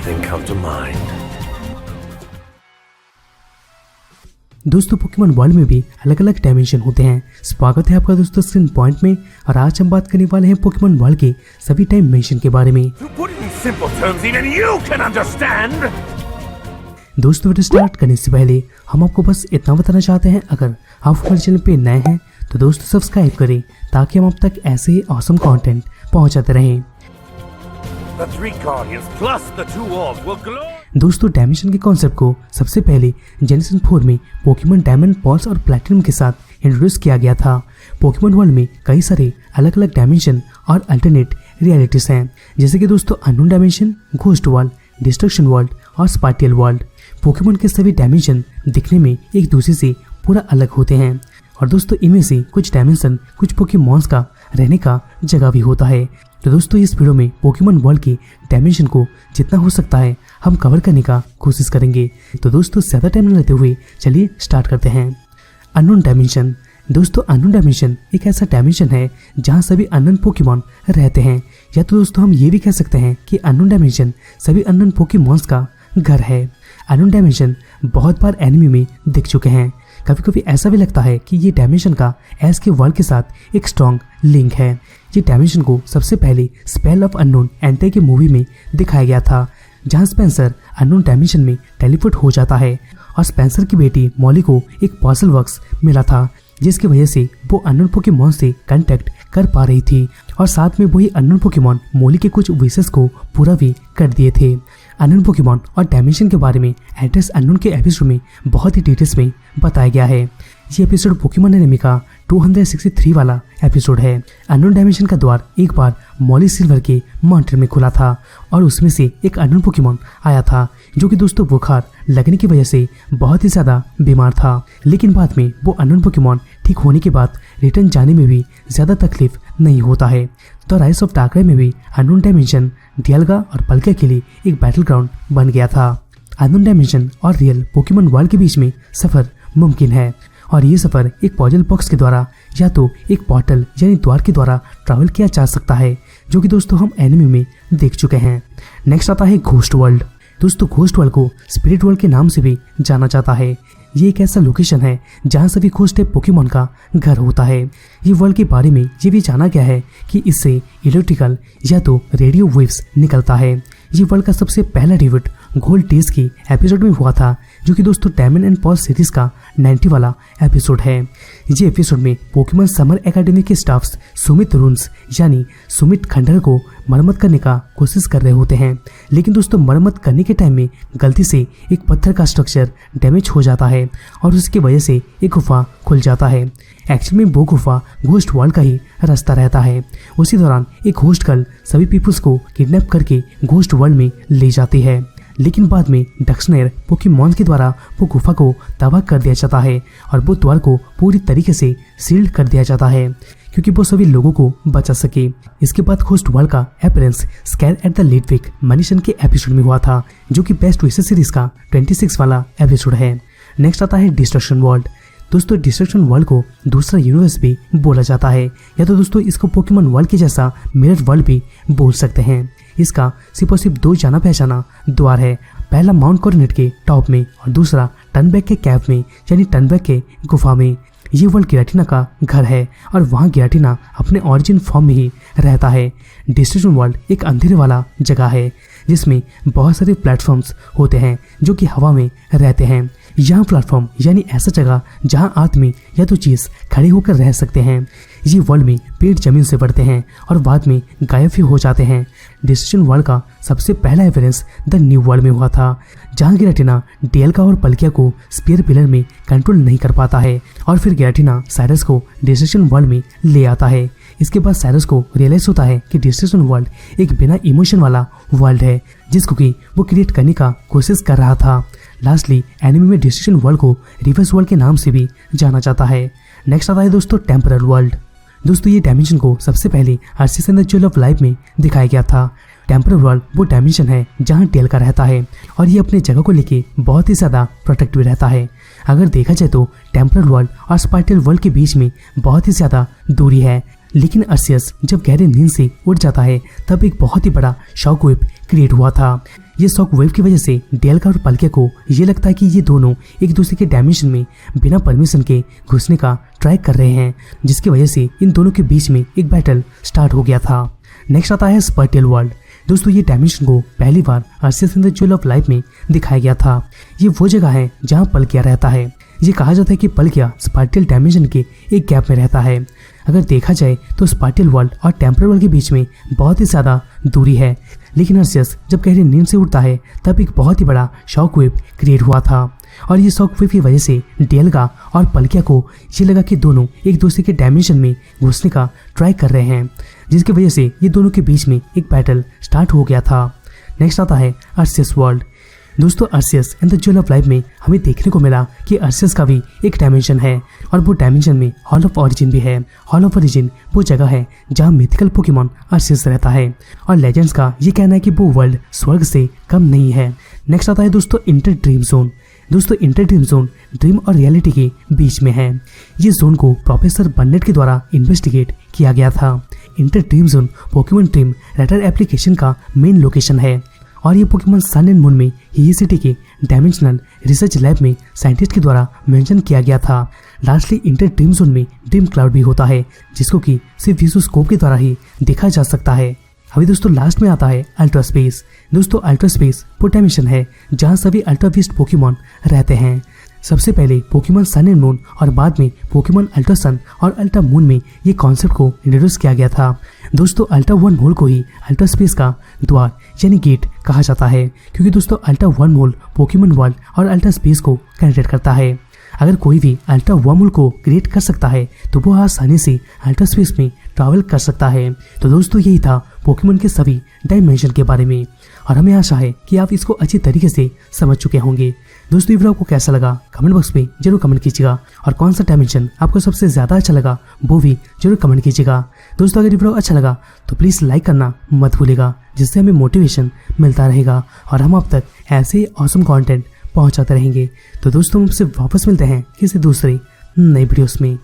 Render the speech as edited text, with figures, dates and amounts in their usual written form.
anything come to mind? दोस्तों Pokemon world में भी अलग अलग डायमेंशन होते हैं। स्वागत है आपका दोस्तों स्क्रीन पॉइंट में, और आज हम बात करने वाले हैं पोकेमॉन वर्ल्ड के सभी डायमेंशन के बारे में। दोस्तों वीडियो स्टार्ट करने से पहले हम आपको बस इतना बताना चाहते हैं, अगर आप हमारे चैनल पे नए हैं तो दोस्तों सब्सक्राइब करें ताकि हम आप तक ऐसे ही ऑसम कंटेंट पहुंचाते रहें। दोस्तों डायमेंशन के कॉन्सेप्ट को सबसे पहले जनरेशन 4 में पोकेमॉन डायमंड, पर्ल्स और प्लैटिनम के साथ इंट्रोड्यूस किया गया था। पोकेमॉन वर्ल्ड में कई सारे अलग अलग डायमेंशन और अल्टरनेट रियलिटीज हैं, जैसे कि दोस्तों unknown dimension, ghost world, destruction world और स्पाटियल वर्ल्ड। पोकेमॉन के सभी डायमेंशन दिखने में एक दूसरे से पूरा अलग होते हैं, और दोस्तों इनमें से कुछ डायमेंशन कुछ पोकेमॉन्स का रहने का जगह भी होता है। तो दोस्तों इस वीडियो में पोकेमॉन वर्ल्ड की डायमेंशन को जितना हो सकता है हम कवर करने का कोशिश करेंगे। तो दोस्तों ज़्यादा टाइम न लेते हुए चलिए स्टार्ट करते हैं। Unknown dimension. दोस्तों अननोन डायमेंशन एक ऐसा डायमेंशन है जहां सभी अननोन पोकेमॉन रहते हैं, या तो दोस्तों हम ये भी कह सकते हैं कि अननोन डायमेंशन सभी अननोन पोकेमॉन्स का घर है। अननोन डायमेंशन बहुत बार एनिमे में दिख चुके हैं। कभी कभी ऐसा भी लगता है कि ये डायमेंशन का एस के वर्ल्ड के साथ एक स्ट्रॉन्ग लिंक है। ये डायमेंशन को सबसे पहले स्पेल ऑफ अननोन एंटे की मूवी में दिखाया गया था, जहां स्पेंसर अननोन डायमेंशन में टेलीपोर्ट हो जाता है और स्पेंसर की बेटी मॉली को एक पार्सल बॉक्स मिला था, जिसकी वजह से वो अननोन पोकेमॉन से कांटेक्ट कर पा रही थी, और साथ में वही अननोन पोकेमॉन मॉली के कुछ विशेष को पूरा भी कर दिए थे। अननोन पोकेमॉन और डायमेंशन के बारे में एड्रेस अननोन के एपिसोड में बहुत ही डिटेल्स में बताया गया है। ये एपिसोड पोकेमॉन एनिमे का 263 वाला एपिसोड है। अननोन डायमेंशन का द्वार एक बार मॉली सिल्वर के माउंटेन में खुला था, और उसमें से एक अननोन पोकेमॉन आया था जो कि दोस्तों बुखार लगने की वजह से बहुत ही ज्यादा बीमार था। लेकिन बाद में वो अननोन पोकेमॉन ठीक होने के बाद रिटर्न जाने में भी ज्यादा तकलीफ नहीं होता है। तो राइज ऑफ डार्कराय में भी अननोन डायमेंशन डियालगा और पल्किया के लिए एक बैटल ग्राउंड बन गया था। अननोन डायमेंशन और रियल पोकेमॉन वर्ल्ड के बीच में सफर मुमकिन है, और ये सफर एक पॉजल बॉक्स के द्वारा या तो एक पोर्टल यानी द्वार के द्वारा ट्रैवल किया जा सकता है, जो कि दोस्तों हम एनिमे में देख चुके हैं। नेक्स्ट आता है घोस्ट वर्ल्ड। दोस्तों घोस्ट वर्ल्ड को स्पिरिट वर्ल्ड के नाम से भी जाना जाता है। ये एक ऐसा लोकेशन है जहां सभी घोस्ट पोकेमॉन का घर होता है। ये वर्ल्ड के बारे में ये भी जाना गया है कि इससे इलेक्ट्रिकल या तो रेडियो वेव्स निकलता है। ये वर्ल्ड का सबसे पहला डिबेट गोल्ड डेज की एपिसोड में हुआ था, जो कि दोस्तों डायमंड एंड पर्ल सीरीज का 90 वाला एपिसोड है। ये एपिसोड में पोकेमॉन समर एकेडमी के स्टाफ्स सुमित रून्स यानी सुमित खंडर को मरम्मत करने का कोशिश कर रहे होते हैं, लेकिन दोस्तों मरम्मत करने के टाइम में गलती से एक पत्थर का स्ट्रक्चर डैमेज हो जाता है, और उसकी वजह से एक गुफा खुल जाता है। एक्चुअली में वो गुफा घोस्ट वर्ल्ड का ही रास्ता रहता है। उसी दौरान एक घोस्ट गर्ल सभी पीपल्स को किडनैप करके घोस्ट वर्ल्ड में ले जाती है, लेकिन बाद में डक्सनेर पोकेमॉन के द्वारा वो गुफा को तबाह कर दिया जाता है, और वो द्वार को पूरी तरीके से सील्ड कर दिया जाता है क्योंकि वो सभी लोगों को बचा सके। इसके बाद घोस्ट वर्ल्ड का appearance scare at the Litwick Mansion के एपिसोड में हुआ था, जो कि बेस्ट विशेष सीरीज का 26 वाला एपिसोड है। नेक्स्ट आता है डिस्ट्रक्शन वर्ल्ड। दोस्तों डिस्ट्रक्शन वर्ल्ड को दूसरा यूनिवर्स भी बोला जाता है, या तो दोस्तों इसको पोकेमॉन वर्ल्ड के जैसा मिरर वर्ल्ड भी बोल सकते हैं। इसका सिर्फ और सिर्फ 2 जाना पहचाना द्वार है, पहला माउंट कोऑर्डिनेट के टॉप में और दूसरा टर्नबैक के कैप में यानी टर्नबैक के गुफा में। ये वर्ल्ड गिराटिना का घर है, और वहाँ गिराटिना अपने ओरिजिन फॉर्म में ही रहता है। डिस्ट्रक्शन वर्ल्ड एक अंधेरे वाला जगह है जिसमें बहुत सारे प्लेटफॉर्म्स होते हैं जो कि हवा में रहते हैं। यहाँ प्लेटफॉर्म यानी ऐसा जगह जहाँ आदमी या तो चीज खड़े होकर रह सकते हैं। ये वर्ल्ड में पेड़ जमीन से बढ़ते हैं और बाद में गायब भी हो जाते हैं। डिस्ट्रक्शन वर्ल्ड का सबसे पहला एविडेंस द न्यू वर्ल्ड में हुआ था, जहाँ गिराटिना डियालगा और पल्किया को स्पीयर पिलर में कंट्रोल नहीं कर पाता है, और फिर गिराटिना साइरस को डिस्ट्रक्शन वर्ल्ड में ले आता है। इसके बाद साइरस को रियलाइज होता है कि डिस्ट्रक्शन वर्ल्ड एक बिना इमोशन वाला वर्ल्ड है, जिसको कि वो क्रिएट करने का कोशिश कर रहा था। लास्टली एनिमे में डिस्ट्रक्शन वर्ल्ड को रिवर्स वर्ल्ड के नाम से भी जाना जाता है। नेक्स्ट आता है दोस्तों टेम्परल वर्ल्ड। दोस्तों ये डायमेंशन को सबसे पहले Arceus and the jewel of life में दिखाया गया था। टेम्परल वर्ल्ड वो डायमेंशन है जहाँ डियालगा रहता है, और ये अपने जगह को लेके बहुत ही ज्यादा प्रोटेक्टिव रहता है। अगर देखा जाए तो टेम्परल वर्ल्ड और स्पाटियल वर्ल्ड के बीच में बहुत ही ज्यादा दूरी है, लेकिन अर्सियस जब गहरे नींद से उठ जाता है तब एक बहुत ही बड़ा शॉक वेव क्रिएट हुआ था। ये शॉक वेव की वजह से डेल का और पल्किया को ये लगता है कि ये दोनों एक दूसरे के डायमेंशन में बिना परमिशन के घुसने का ट्राई कर रहे हैं, जिसकी वजह से इन दोनों के बीच में एक बैटल स्टार्ट हो गया था। नेक्स्ट आता है स्पार्टियल वर्ल्ड। दोस्तों ये डायमेंशन को पहली बार Arceus in the jewel of life में दिखाया गया था। ये वो जगह है जहाँ पल्किया रहता है। ये कहा जाता है कि पल्किया स्पार्टियल डायमेंशन के एक गैप में रहता है। अगर देखा जाए तो स्पार्टियल वर्ल्ड और टेम्परल वर्ल्ड के बीच में बहुत ही ज़्यादा दूरी है, लेकिन अर्सियस जब गहरी नींद से उठता है तब एक बहुत ही बड़ा शॉक वेव क्रिएट हुआ था और ये शॉक वेव की वजह से डेलगा और पल्किया को ये लगा कि दोनों एक दूसरे के डायमेंशन में घुसने का ट्राई कर रहे हैं, जिसकी वजह से ये दोनों के बीच में एक बैटल स्टार्ट हो गया था। नेक्स्ट आता है अर्सियस वर्ल्ड। दोस्तों Arceus and the jewel of life में हमें देखने को मिला कि अर्सियस का भी एक डायमेंशन है और वो डायमेंशन में हॉल ऑफ ओरिजिन भी है। हॉल ऑफ ओरिजिन वो जगह है जहाँ मिथिकल पोकेमॉन अर्सियस रहता है और लेजेंड्स का ये कहना है कि वो वर्ल्ड स्वर्ग से कम नहीं है। नेक्स्ट आता है दोस्तों इंटर ड्रीम जोन। दोस्तों इंटर ड्रीम जोन ड्रीम और रियलिटी के बीच में है। ये जोन को प्रोफेसर बन्नेट के द्वारा इन्वेस्टिगेट किया गया था। Inter dream zone Pokemon dream radar application का मेन लोकेशन है और ये पोकेमॉन सन एंड मून में ही सिटी के डायमेंशनल रिसर्च लैब में साइंटिस्ट के द्वारा मेंशन किया गया था। लास्टली इंटर ड्रीम जोन में ड्रीम क्लाउड भी होता है, जिसको कि सिर्फ विजुस्कोप के द्वारा ही देखा जा सकता है। अभी दोस्तों लास्ट में आता है अल्ट्रा स्पेस। दोस्तों अल्ट्रा स्पेस वो डायमेंशन है जहाँ सभी अल्ट्रा बीस्ट पोकेमॉन रहते हैं। सबसे पहले पोकेमॉन सन एंड मून और बाद में पोकेमॉन अल्ट्रा सन और अल्ट्रा मून में ये कॉन्सेप्ट को इंट्रोड्यूस किया गया था। दोस्तों अल्ट्रा वन मोल को ही अल्ट्रा स्पेस का द्वार यानी गेट कहा जाता है, क्योंकि दोस्तों ultra one mole Pokemon world और अल्ट्रा स्पेस को कनेक्ट करता है। अगर कोई भी अल्ट्रा वन मोल को क्रिएट कर सकता है तो वो आसानी से अल्ट्रा स्पेस में ट्रैवल कर सकता है। तो दोस्तों यही था पोकेमॉन के सभी डायमेंशन के बारे में और हमें आशा है कि आप इसको अच्छी तरीके से समझ चुके होंगे। दोस्तों ये वीडियो आपको कैसा लगा कमेंट बॉक्स में जरूर कमेंट कीजिएगा और कौन सा डायमेंशन आपको सबसे ज़्यादा अच्छा लगा वो भी जरूर कमेंट कीजिएगा। दोस्तों अगर ये वीडियो अच्छा लगा तो प्लीज़ लाइक करना मत भूलिएगा, जिससे हमें मोटिवेशन मिलता रहेगा और हम आप तक ऐसे ही ऑसम कंटेंट पहुंचाते रहेंगे। तो दोस्तों हमसे वापस मिलते हैं किसी दूसरी नई वीडियोस में।